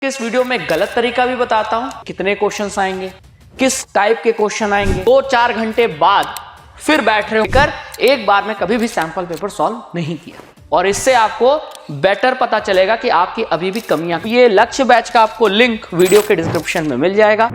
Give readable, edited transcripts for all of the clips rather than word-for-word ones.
इस वीडियो में गलत तरीका भी बताता हूं, कितने क्वेश्चंस आएंगे, किस टाइप के क्वेश्चन आएंगे। 2-4 घंटे बाद फिर बैठ रहे होकर एक बार में कभी भी सैंपल पेपर सॉल्व नहीं किया, और इससे आपको बेटर पता चलेगा कि आपकी अभी भी कमियां। ये लक्ष्य बैच का आपको लिंक वीडियो के डिस्क्रिप्शन में मिल जाएगा।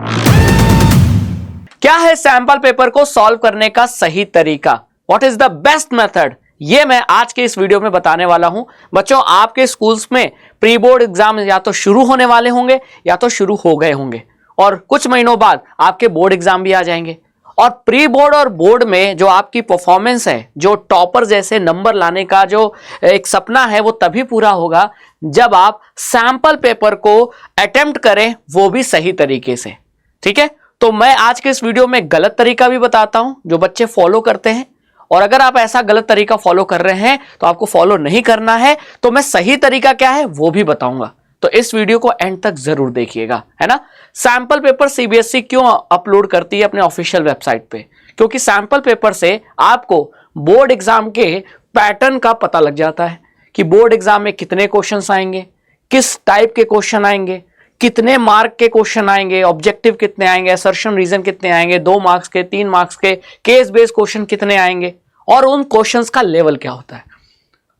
क्या है सैंपल पेपर को सॉल्व करने का सही तरीका, what is the best method, ये मैं आज के इस वीडियो में बताने वाला हूं। बच्चों, आपके स्कूल्स में प्री बोर्ड एग्जाम या तो शुरू होने वाले होंगे या तो शुरू हो गए होंगे, और कुछ महीनों बाद आपके बोर्ड एग्जाम भी आ जाएंगे। और प्री बोर्ड और बोर्ड में जो आपकी परफॉर्मेंस है, जो टॉपर जैसे नंबर लाने का जो एक सपना है, वो तभी पूरा होगा जब आप सैंपल पेपर को अटेम्प्ट करें, वो भी सही तरीके से। ठीक है, तो मैं आज के इस वीडियो में गलत तरीका भी बताता हूं जो बच्चे फॉलो करते हैं, और अगर आप ऐसा गलत तरीका फॉलो कर रहे हैं तो आपको फॉलो नहीं करना है, तो मैं सही तरीका क्या है वो भी बताऊंगा। तो इस वीडियो को एंड तक जरूर देखिएगा, है ना। सैंपल पेपर सीबीएसई क्यों अपलोड करती है अपने ऑफिशियल वेबसाइट पे? क्योंकि सैंपल पेपर से आपको बोर्ड एग्जाम के पैटर्न का पता लग जाता है कि बोर्ड एग्जाम में कितने क्वेश्चन आएंगे, किस टाइप के क्वेश्चन आएंगे, कितने मार्क के क्वेश्चन आएंगे, ऑब्जेक्टिव कितने आएंगे, असर्शन रीजन कितने आएंगे, 2 मार्क्स के, 3 मार्क्स के, केस बेस्ड क्वेश्चन कितने आएंगे, और उन क्वेश्चंस का लेवल क्या होता है।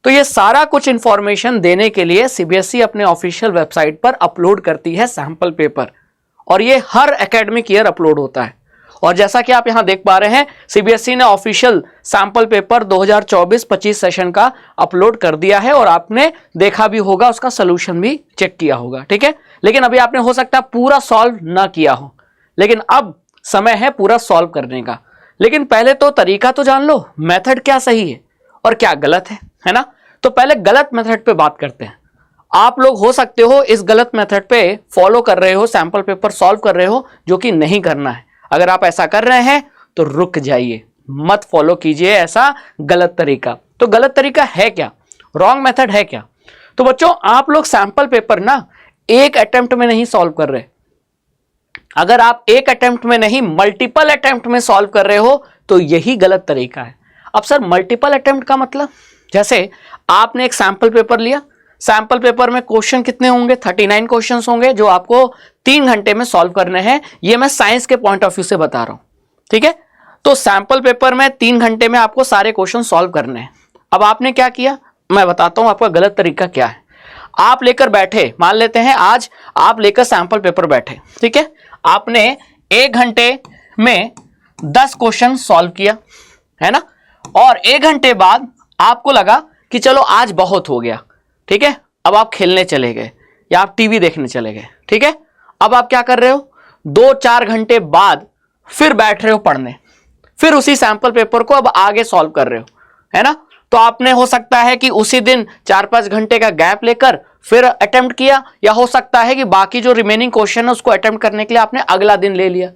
तो ये सारा कुछ इंफॉर्मेशन देने के लिए सीबीएसई अपने ऑफिशियल वेबसाइट पर अपलोड करती है सैंपल पेपर, और ये हर एकेडमिक ईयर अपलोड होता है। और जैसा कि आप यहां देख पा रहे हैं, सीबीएसई ने ऑफिशियल सैंपल पेपर 2024-25 सेशन का अपलोड कर दिया है, और आपने देखा भी होगा, उसका सोल्यूशन भी चेक किया होगा। ठीक है, लेकिन अभी आपने हो सकता है पूरा सॉल्व ना किया हो, लेकिन अब समय है पूरा सॉल्व करने का। लेकिन पहले तो तरीका तो जान लो, मेथड क्या सही है और क्या गलत है ना। तो पहले गलत मेथड पे बात करते हैं। आप लोग हो सकते हो इस गलत मेथड पे फॉलो कर रहे हो, सैंपल पेपर सॉल्व कर रहे हो, जो कि नहीं करना है। अगर आप ऐसा कर रहे हैं तो रुक जाइए, मत फॉलो कीजिए ऐसा गलत तरीका। तो गलत तरीका है क्या, रॉन्ग मेथड है क्या? तो बच्चों, आप लोग सैंपल पेपर ना एक अटेम्प्ट में नहीं सॉल्व कर रहे। अगर आप एक अटेम्प्ट में नहीं, मल्टीपल अटेम्प्ट में सॉल्व कर रहे हो, तो यही गलत तरीका है। अब सर, मल्टीपल अटेम्प्ट का मतलब, जैसे आपने एक सैंपल पेपर लिया, सैंपल पेपर में क्वेश्चन कितने होंगे, 39 क्वेश्चन होंगे, जो आपको 3 घंटे में सॉल्व करने हैं। ये मैं साइंस के पॉइंट ऑफ व्यू से बता रहा हूं। ठीक है, तो सैंपल पेपर में 3 घंटे में आपको सारे क्वेश्चन सॉल्व करने हैं। अब आपने क्या किया, मैं बताता हूं आपका गलत तरीका क्या है। आप लेकर बैठे, मान लेते हैं आज आप लेकर सैंपल पेपर बैठे, ठीक है, आपने 1 घंटे में 10 क्वेश्चन सॉल्व किया, है ना, और 1 घंटे बाद आपको लगा कि चलो आज बहुत हो गया। ठीक है, अब आप खेलने चले गए या आप टीवी देखने चले गए। ठीक है, अब आप क्या कर रहे हो, 2-4 घंटे बाद फिर बैठ रहे हो पढ़ने, फिर उसी सैंपल पेपर को अब आगे सॉल्व कर रहे हो, है ना। तो आपने हो सकता है कि उसी दिन 4-5 घंटे का गैप लेकर फिर अटेम्प्ट किया, या हो सकता है कि बाकी जो रिमेनिंग क्वेश्चन है उसको अटेम्प्ट करने के लिए आपने अगला दिन ले लिया।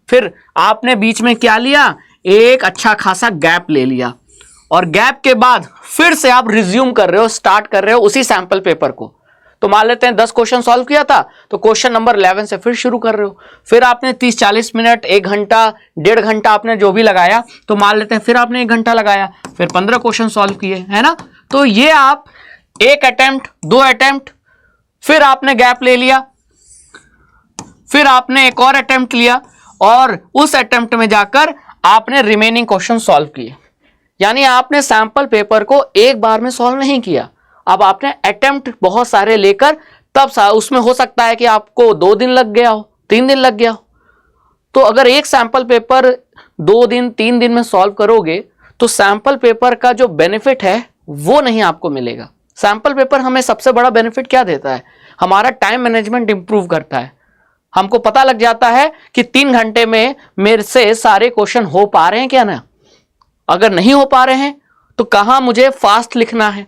फिर आपने बीच में क्या लिया, एक अच्छा खासा गैप ले लिया, और गैप के बाद फिर से आप रिज्यूम कर रहे हो, स्टार्ट कर रहे हो उसी सैंपल पेपर को। तो मान लेते हैं 10 क्वेश्चन सॉल्व किया था, तो क्वेश्चन नंबर 11 से फिर शुरू कर रहे हो। फिर आपने 30-40 मिनट, 1 घंटा, 1.5 घंटा आपने जो भी लगाया, तो मान लेते हैं फिर आपने 1 घंटा लगाया, फिर 15 क्वेश्चन सॉल्व किए, है ना। तो ये आप 1 अटेम्प्ट, 2 अटेम्प्ट, फिर आपने गैप ले लिया, फिर आपने एक और अटेम्प्ट लिया, और उस अटेम्प्ट में जाकर आपने रिमेनिंग क्वेश्चन सॉल्व किए। यानी आपने सैंपल पेपर को एक बार में सॉल्व नहीं किया, अब आपने अटेम्प्ट बहुत सारे लेकर, तब उसमें हो सकता है कि आपको 2 दिन लग गया हो, 3 दिन लग गया हो। तो अगर एक सैंपल पेपर 2 दिन 3 दिन में सॉल्व करोगे, तो सैंपल पेपर का जो बेनिफिट है वो नहीं आपको मिलेगा। सैंपल पेपर हमें सबसे बड़ा बेनिफिट क्या देता है, हमारा टाइम मैनेजमेंट इंप्रूव करता है। हमको पता लग जाता है कि 3 घंटे में मेरे से सारे क्वेश्चन हो पा रहे हैं क्या ना। अगर नहीं हो पा रहे हैं तो कहां मुझे फास्ट लिखना है,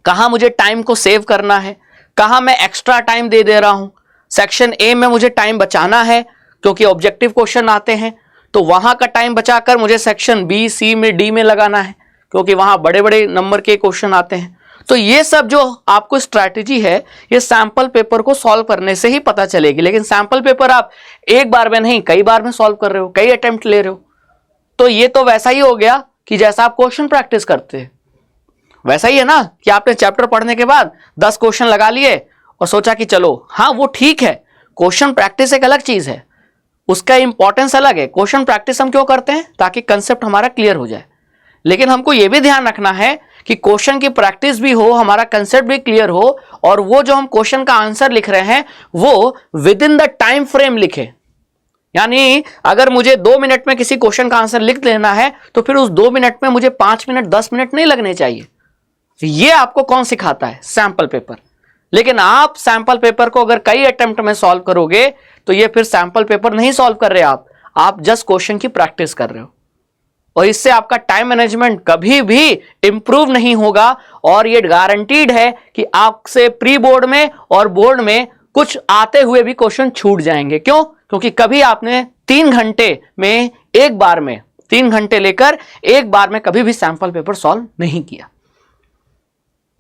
कहां मुझे टाइम को सेव करना है, कहां मैं एक्स्ट्रा टाइम दे रहा हूं। सेक्शन ए में मुझे टाइम बचाना है क्योंकि ऑब्जेक्टिव क्वेश्चन आते हैं, तो वहां का टाइम बचाकर मुझे सेक्शन बी, सी में, डी में लगाना है, क्योंकि वहां बड़े बड़े नंबर के क्वेश्चन आते हैं। तो ये सब जो आपको स्ट्रैटेजी है, ये सैंपल पेपर को सॉल्व करने से ही पता चलेगी। लेकिन सैंपल पेपर आप एक बार में नहीं, कई बार में सॉल्व कर रहे हो, कई अटेम्प्ट ले रहे हो, तो ये तो वैसा ही हो गया कि जैसा आप क्वेश्चन प्रैक्टिस करते हैं। वैसा ही है ना कि आपने चैप्टर पढ़ने के बाद 10 क्वेश्चन लगा लिए, और सोचा कि चलो हाँ वो ठीक है, क्वेश्चन प्रैक्टिस एक अलग चीज है, उसका इंपॉर्टेंस अलग है। क्वेश्चन प्रैक्टिस हम क्यों करते हैं? ताकि कंसेप्ट हमारा क्लियर हो जाए। लेकिन हमको यह भी ध्यान रखना है कि क्वेश्चन की प्रैक्टिस भी हो, हमारा कंसेप्ट भी क्लियर हो, और वो जो हम क्वेश्चन का आंसर लिख रहे हैं वो with in the time frame लिखे। यानी अगर मुझे 2 मिनट में किसी क्वेश्चन का आंसर लिख लेना है तो फिर उस 2 मिनट में मुझे 5 मिनट 10 मिनट नहीं लगने चाहिए। ये आपको कौन सिखाता है? Sample paper. लेकिन आप सैंपल पेपर को अगर कई अटेम्प्ट में सॉल्व करोगे तो ये फिर सैंपल पेपर नहीं सॉल्व कर रहे आप जस्ट क्वेश्चन की प्रैक्टिस कर रहे हो, और इससे आपका टाइम मैनेजमेंट कभी भी इंप्रूव नहीं होगा। और ये गारंटीड है कि आपसे प्री बोर्ड में और बोर्ड में कुछ आते हुए भी क्वेश्चन छूट जाएंगे। क्यों? क्योंकि कभी आपने 3 घंटे में एक बार में 3 घंटे लेकर एक बार में कभी भी सैंपल पेपर सॉल्व नहीं किया।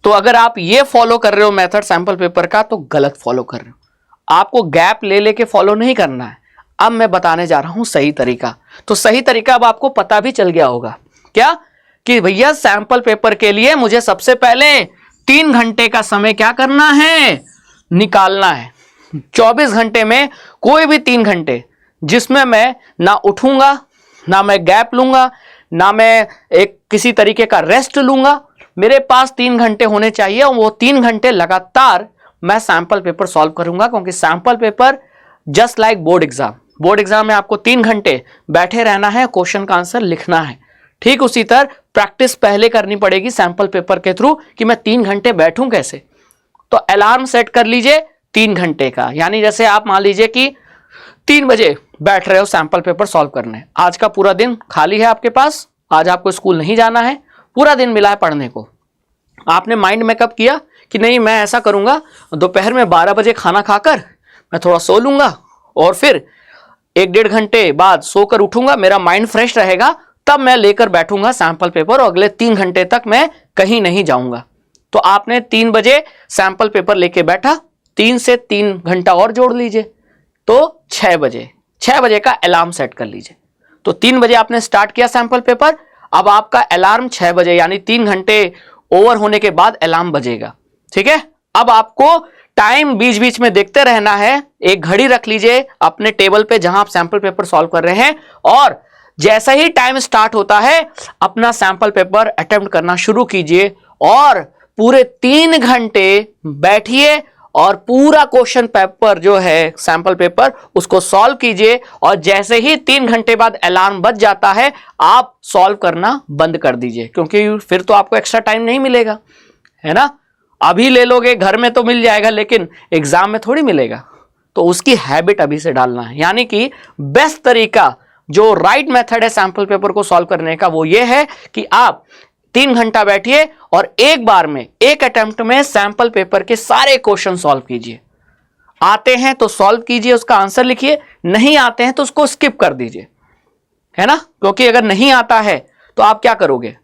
तो अगर आप ये फॉलो कर रहे हो मेथड सैंपल पेपर का तो गलत फॉलो कर रहे हो। आपको गैप ले लेके फॉलो नहीं करना है। अब मैं बताने जा रहा हूं सही तरीका। तो सही तरीका अब आपको पता भी चल गया होगा क्या, कि भैया सैंपल पेपर के लिए मुझे सबसे पहले 3 घंटे का समय क्या करना है? निकालना है। 24 घंटे में कोई भी 3 घंटे जिसमें मैं ना उठूंगा, ना मैं गैप लूंगा, ना मैं एक किसी तरीके का रेस्ट लूंगा, मेरे पास 3 घंटे होने चाहिए और वो 3 घंटे लगातार मैं सैंपल पेपर सॉल्व करूंगा। क्योंकि sample paper just like board exam में आपको 3 घंटे बैठे रहना है, क्वेश्चन का आंसर लिखना है। ठीक उसी तरह प्रैक्टिस पहले करनी पड़ेगी सैंपल पेपर के थ्रू कि मैं 3 घंटे बैठूं कैसे। तो अलार्म सेट कर लीजिए 3 घंटे का। यानी जैसे आप मान लीजिए कि 3 बजे बैठ रहे हो सैंपल पेपर सॉल्व करने, आज का पूरा दिन खाली है आपके पास, आज आपको स्कूल नहीं जाना है, पूरा दिन मिला है पढ़ने को। आपने माइंड मेकअप किया कि नहीं मैं ऐसा करूंगा, दोपहर में 12 बजे खाना खाकर मैं थोड़ा सो लूंगा और फिर 1-1.5 घंटे बाद सोकर उठूंगा, मेरा माइंड फ्रेश रहेगा, तब मैं लेकर बैठूंगा सैंपल पेपर और अगले 3 घंटे तक मैं कहीं नहीं जाऊंगा। तो आपने 3 बजे सैंपल पेपर लेके बैठा, 3 से 3 घंटा और जोड़ लीजिए तो 6 बजे का अलार्म सेट कर लीजिए। तो 3 बजे आपने स्टार्ट किया सैंपल पेपर, अब आपका अलार्म 6 बजे यानी 3 घंटे ओवर होने के बाद अलार्म बजेगा। ठीक है, अब आपको टाइम बीच बीच में देखते रहना है। एक घड़ी रख लीजिए अपने टेबल पे जहां आप सैंपल पेपर सॉल्व कर रहे हैं, और जैसा ही टाइम स्टार्ट होता है अपना सैंपल पेपर अटेम्प्ट करना शुरू कीजिए और पूरे 3 घंटे बैठिए और पूरा क्वेश्चन पेपर जो है सैंपल पेपर उसको सॉल्व कीजिए। और जैसे ही 3 घंटे बाद अलार्म बज जाता है आप सॉल्व करना बंद कर दीजिए, क्योंकि फिर तो आपको एक्स्ट्रा टाइम नहीं मिलेगा, है ना। अभी ले लोगे घर में तो मिल जाएगा, लेकिन एग्जाम में थोड़ी मिलेगा। तो उसकी हैबिट अभी से डालना है। यानी कि बेस्ट तरीका जो राइट मेथड है सैंपल पेपर को सॉल्व करने का वो ये है कि आप 3 घंटा बैठिए और एक बार में एक अटेम्प्ट में सैंपल पेपर के सारे क्वेश्चन सॉल्व कीजिए। आते हैं तो सॉल्व कीजिए, उसका आंसर लिखिए, नहीं आते हैं तो उसको स्किप कर दीजिए, है ना। क्योंकि अगर नहीं आता है तो आप क्या करोगे?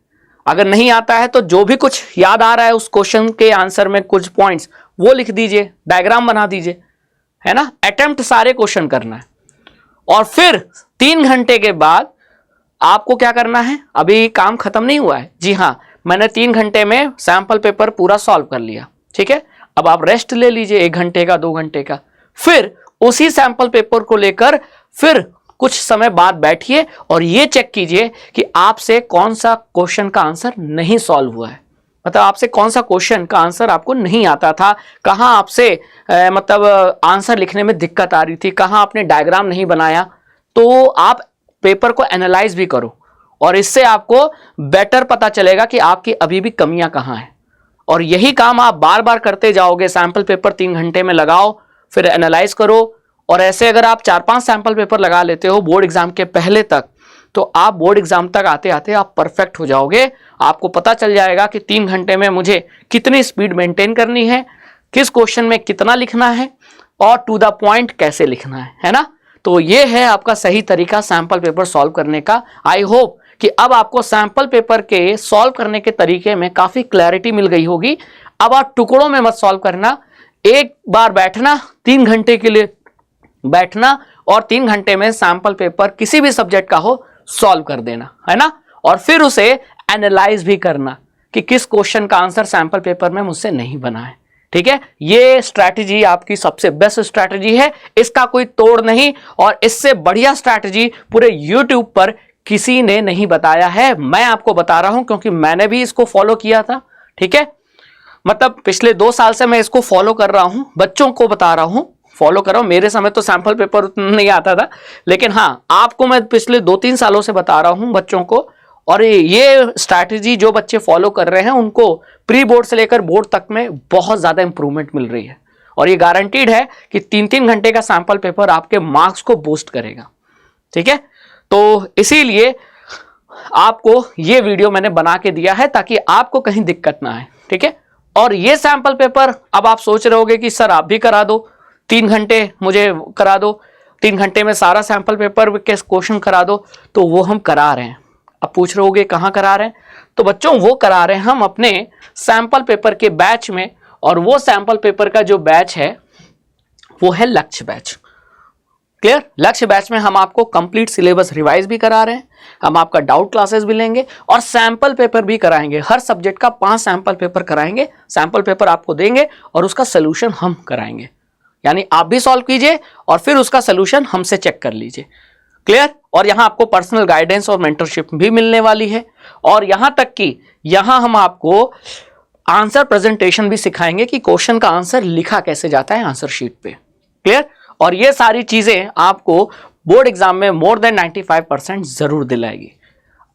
अगर नहीं आता है तो जो भी कुछ याद आ रहा है उस क्वेश्चन के आंसर में कुछ पॉइंट्स वो लिख दीजिए, डायग्राम बना दीजिए, है ना। अटेम्प्ट सारे क्वेश्चन करना है और फिर 3 घंटे के बाद आपको क्या करना है? अभी काम खत्म नहीं हुआ है। जी हाँ, मैंने 3 घंटे में सैंपल पेपर पूरा सॉल्व कर लिया, ठीक है। अब आप रेस्ट ले लीजिए 1 घंटे का 2 घंटे का, फिर उसी सैंपल पेपर को लेकर फिर कुछ समय बाद बैठिए और ये चेक कीजिए कि आपसे कौन सा क्वेश्चन का आंसर नहीं सॉल्व हुआ है। मतलब आपसे कौन सा क्वेश्चन का आंसर आपको नहीं आता था, कहां आपसे मतलब आंसर लिखने में दिक्कत आ रही थी, कहां आपने डायग्राम नहीं बनाया। तो आप पेपर को एनालाइज भी करो और इससे आपको बेटर पता चलेगा कि आपकी अभी भी कमियां कहां हैं। और यही काम आप बार बार करते जाओगे। सैंपल पेपर 3 घंटे में लगाओ, फिर एनालाइज करो, और ऐसे अगर आप 4-5 सैंपल पेपर लगा लेते हो बोर्ड एग्जाम के पहले तक, तो आप बोर्ड एग्जाम तक आते आते आप परफेक्ट हो जाओगे। आपको पता चल जाएगा कि 3 घंटे में मुझे कितनी स्पीड मेंटेन करनी है, किस क्वेश्चन में कितना लिखना है और टू द पॉइंट कैसे लिखना है ना। तो ये है आपका सही तरीका सैंपल पेपर सॉल्व करने का। आई होप कि अब आपको सैंपल पेपर के सॉल्व करने के तरीके में काफी क्लैरिटी मिल गई होगी। अब आप टुकड़ों में मत सॉल्व करना, एक बार बैठना, 3 घंटे के लिए बैठना और 3 घंटे में सैंपल पेपर किसी भी सब्जेक्ट का हो सॉल्व कर देना, है ना। और फिर उसे एनालाइज भी करना कि किस क्वेश्चन का आंसर सैंपल पेपर में मुझसे नहीं बना है। ठीक है, ये स्ट्रैटेजी आपकी सबसे बेस्ट स्ट्रैटेजी है, इसका कोई तोड़ नहीं, और इससे बढ़िया स्ट्रैटेजी पूरे YouTube पर किसी ने नहीं बताया है। मैं आपको बता रहा हूं क्योंकि मैंने भी इसको फॉलो किया था। ठीक है, मतलब पिछले 2 साल से मैं इसको फॉलो कर रहा हूं, बच्चों को बता रहा हूं, फॉलो कर रहा हूं। मेरे समय तो सैंपल पेपर नहीं आता था, लेकिन हाँ आपको मैं पिछले 2-3 सालों से बता रहा हूं बच्चों को। और ये स्ट्रैटेजी जो बच्चे फॉलो कर रहे हैं उनको प्री बोर्ड से लेकर बोर्ड तक में बहुत ज्यादा इंप्रूवमेंट मिल रही है, और ये गारंटीड है कि 3-3 घंटे का सैंपल पेपर आपके मार्क्स को बूस्ट करेगा। ठीक है, तो इसीलिए आपको ये वीडियो मैंने बना के दिया है ताकि आपको कहीं दिक्कत ना आए। ठीक है, और ये सैंपल पेपर अब आप सोच रहे होगे कि सर आप भी करा दो, 3 घंटे मुझे करा दो, 3 घंटे में सारा सैंपल पेपर के क्वेश्चन करा दो, तो वो हम करा रहे हैं। अब पूछ रहे होगे कहाँ करा रहे हैं, तो बच्चों वो करा रहे हैं हम अपने सैंपल पेपर के बैच में, और वो सैंपल पेपर का जो बैच है वो है लक्ष्य बैच। क्लियर, लक्ष्य बैच में हम आपको कंप्लीट सिलेबस रिवाइज भी करा रहे हैं, हम आपका डाउट क्लासेस भी लेंगे और सैंपल पेपर भी कराएंगे। हर सब्जेक्ट का 5 सैंपल पेपर कराएंगे, सैंपल पेपर आपको देंगे और उसका सोल्यूशन हम कराएंगे, यानी आप भी सॉल्व कीजिए और फिर उसका सोल्यूशन हमसे चेक कर लीजिए। क्लियर, और यहां आपको पर्सनल गाइडेंस और मेंटरशिप भी मिलने वाली है, और यहां तक कि यहां हम आपको आंसर प्रेजेंटेशन भी सिखाएंगे कि क्वेश्चन का आंसर लिखा कैसे जाता है आंसर शीट पे। क्लियर, और ये सारी चीजें आपको बोर्ड एग्जाम में मोर देन 95% जरूर दिलाएगी।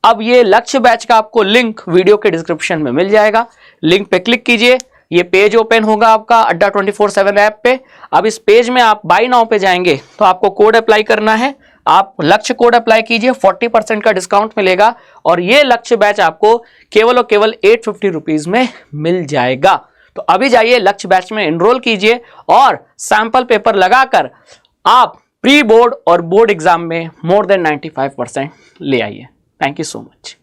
अब ये लक्ष्य बैच का आपको लिंक वीडियो के डिस्क्रिप्शन में मिल जाएगा, लिंक पे क्लिक कीजिए, ये पेज ओपन होगा आपका अड्डा 24/7 ऐप पे। अब इस पेज में आप बाय नाउ पे जाएंगे तो आपको कोड अप्लाई करना है, आप लक्ष्य कोड अप्लाई कीजिए, 40% का डिस्काउंट मिलेगा, और ये लक्ष्य बैच आपको केवल और केवल 850 रुपीज में मिल जाएगा। तो अभी जाइए लक्ष्य बैच में एनरोल कीजिए और सैंपल पेपर लगाकर आप प्री बोर्ड और बोर्ड एग्जाम में मोर देन 95% ले आइए। Thank you so much.